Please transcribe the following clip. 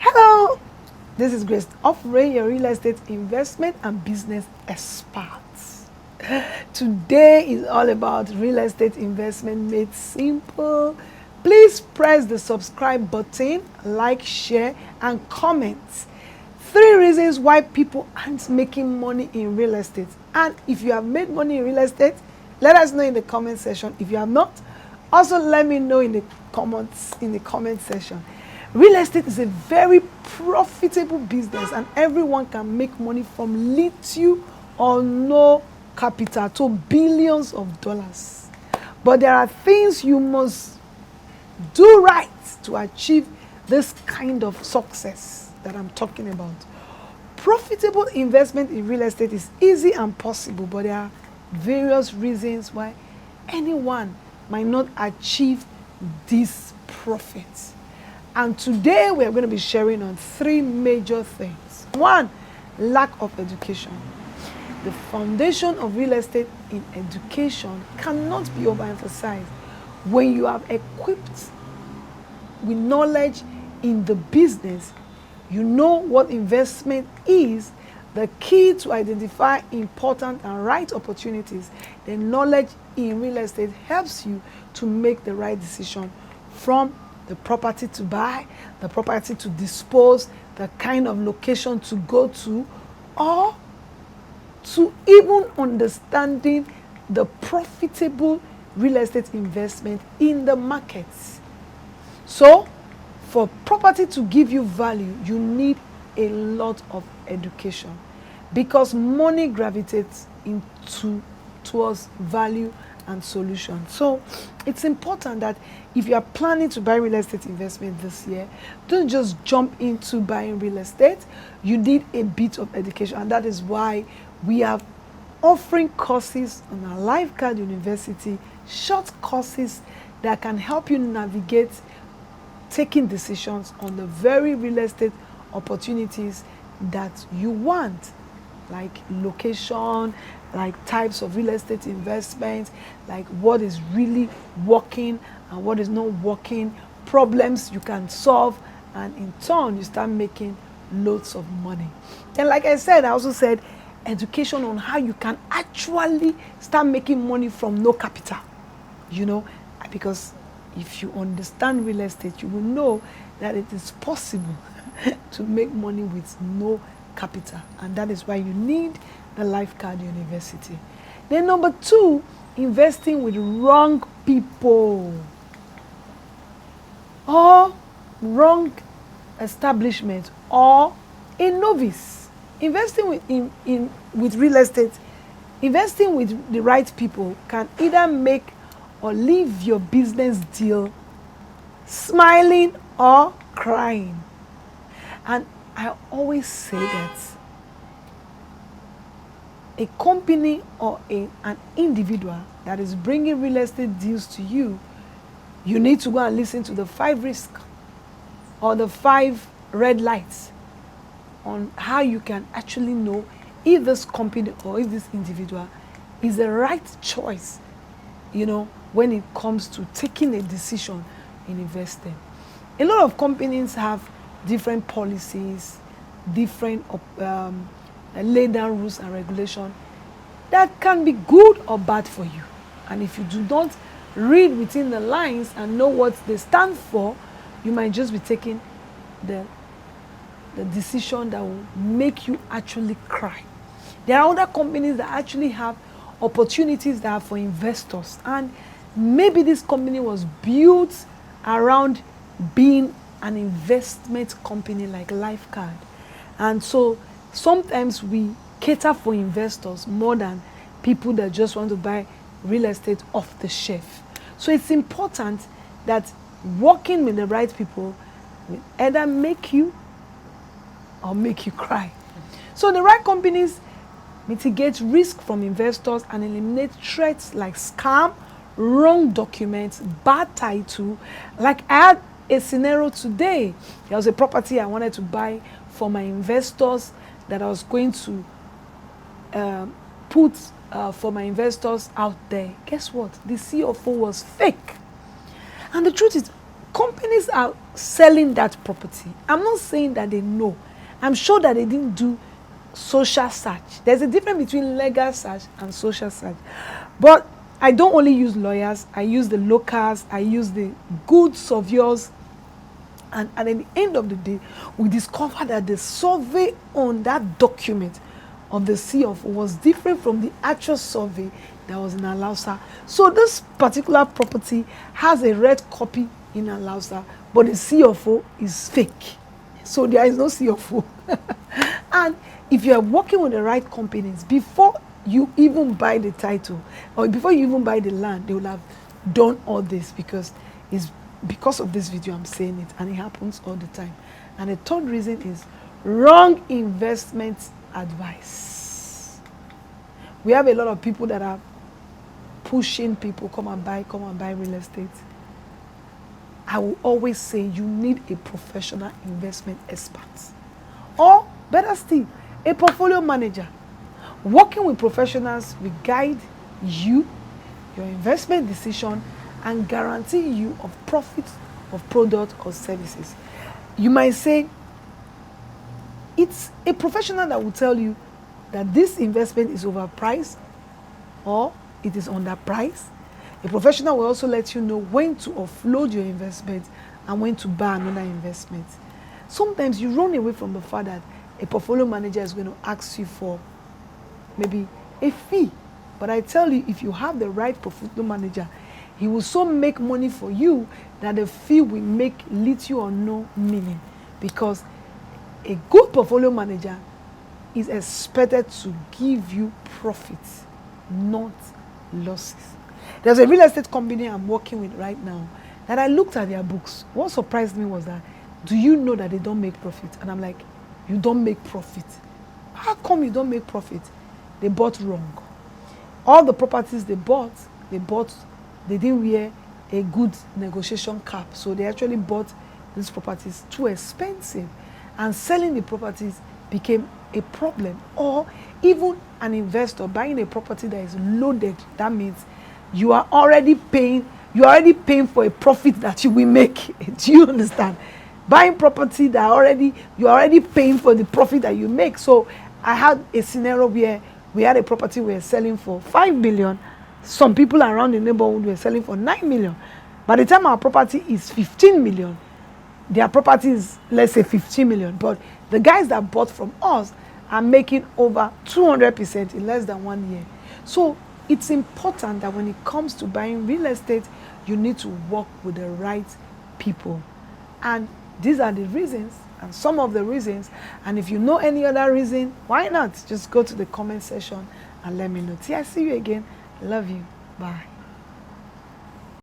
Hello, this is Grace Offray, your real estate investment and business expert. Today is all about real estate investment made simple. Please press the subscribe button, like, share, and comment. 3 reasons why people aren't making money in real estate. And if you have made money in real estate, let us know in the comment section. If you have not, also let me know in the comment section. Real estate is a very profitable business and everyone can make money from little or no capital to billions of dollars. But there are things you must do right to achieve this kind of success that I'm talking about. Profitable investment in real estate is easy and possible, but there are various reasons why anyone might not achieve this profit. And today we are going to be sharing on 3 major things. 1, lack of education. The foundation of real estate in education cannot be overemphasized. When you are equipped with knowledge in the business, you know what investment is, the key to identify important and right opportunities. The knowledge in real estate helps you to make the right decision, from the property to buy, the property to dispose, the kind of location to go to, or to even understanding the profitable real estate investment in the markets. So, for property to give you value, you need a lot of education, because money gravitates towards value and solution. So it's important that if you are planning to buy real estate investment this year, don't just jump into buying real estate. You need a bit of education, and that is why we are offering courses on our Lifeguard University, short courses that can help you navigate taking decisions on the very real estate opportunities that you want, like location, like types of real estate investments, like what is really working and what is not working, problems you can solve, and in turn you start making loads of money. And like I said, I also said education on how you can actually start making money from no capital, because if you understand real estate, you will know that it is possible to make money with no capital, and that is why you need the Lifeguard University. Then number 2, investing with wrong people or wrong establishment or a novice. Investing with real estate, investing with the right people can either make or leave your business deal smiling or crying. And I always say that a company or an individual that is bringing real estate deals to you, you need to go and listen to the 5 risks or the 5 red lights on how you can actually know if this company or if this individual is the right choice, when it comes to taking a decision in investing. A lot of companies have different policies, different laid down rules and regulations that can be good or bad for you. And if you do not read within the lines and know what they stand for, you might just be taking the decision that will make you actually cry. There are other companies that actually have opportunities that are for investors, and maybe this company was built around being an investment company like Lifeguard. And so sometimes we cater for investors more than people that just want to buy real estate off the shelf. So it's important that working with the right people will either make you or make you cry. So the right companies mitigate risk from investors and eliminate threats like scam, wrong documents, bad title. Like I had a scenario today. There was a property I wanted to buy for my investors that I was going to put for my investors out there. Guess what? The CFO was fake. And the truth is, companies are selling that property, I'm not saying that they know. I'm sure that they didn't do social search. There's a difference between legal search and social search. But I don't only use lawyers, I use the locals, I use the good surveyors. And at the end of the day, we discovered that the survey on that document of the CFO was different from the actual survey that was in Alausa. So this particular property has a red copy in Alausa, but the CFO is fake. So there is no CFO. And if you are working with the right companies, before you even buy the title or before you even buy the land, they will have done all this, because it's because of this video I'm saying it, and it happens all the time. And the third reason is wrong investment advice. We have a lot of people that are pushing people, come and buy real estate. I will always say you need a professional investment expert, or better still, a portfolio manager. Working with professionals will guide you, your investment decision, and guarantee you of profit of product or services. You might say it's a professional that will tell you that this investment is overpriced or it is underpriced. A professional will also let you know when to offload your investment and when to buy another investment. Sometimes you run away from the fact that a portfolio manager is going to ask you for maybe a fee. But I tell you, if you have the right portfolio manager, he will so make money for you that the fee will make little or no meaning, because a good portfolio manager is expected to give you profits, not losses. There's a real estate company I'm working with right now that I looked at their books. What surprised me was that, do you know that they don't make profit? And I'm like, you don't make profit? How come you don't make profit? They bought wrong. All the properties they didn't wear a good negotiation cap. So they actually bought these properties too expensive, and selling the properties became a problem. Or even an investor buying a property that is loaded, that means you are already paying for a profit that you will make. Do you understand? Buying property that you're already paying for the profit that you make. So I had a scenario where we had a property we were selling for 5 million. Some people around the neighborhood were selling for 9 million. By the time our property is 15 million, their property is, let's say, 15 million. But the guys that bought from us are making over 200% in less than 1 year. So it's important that when it comes to buying real estate, you need to work with the right people. And these are the reasons, and some of the reasons. And if you know any other reason, why not? Just go to the comment section and let me know. Till I see you again. Love you. Bye.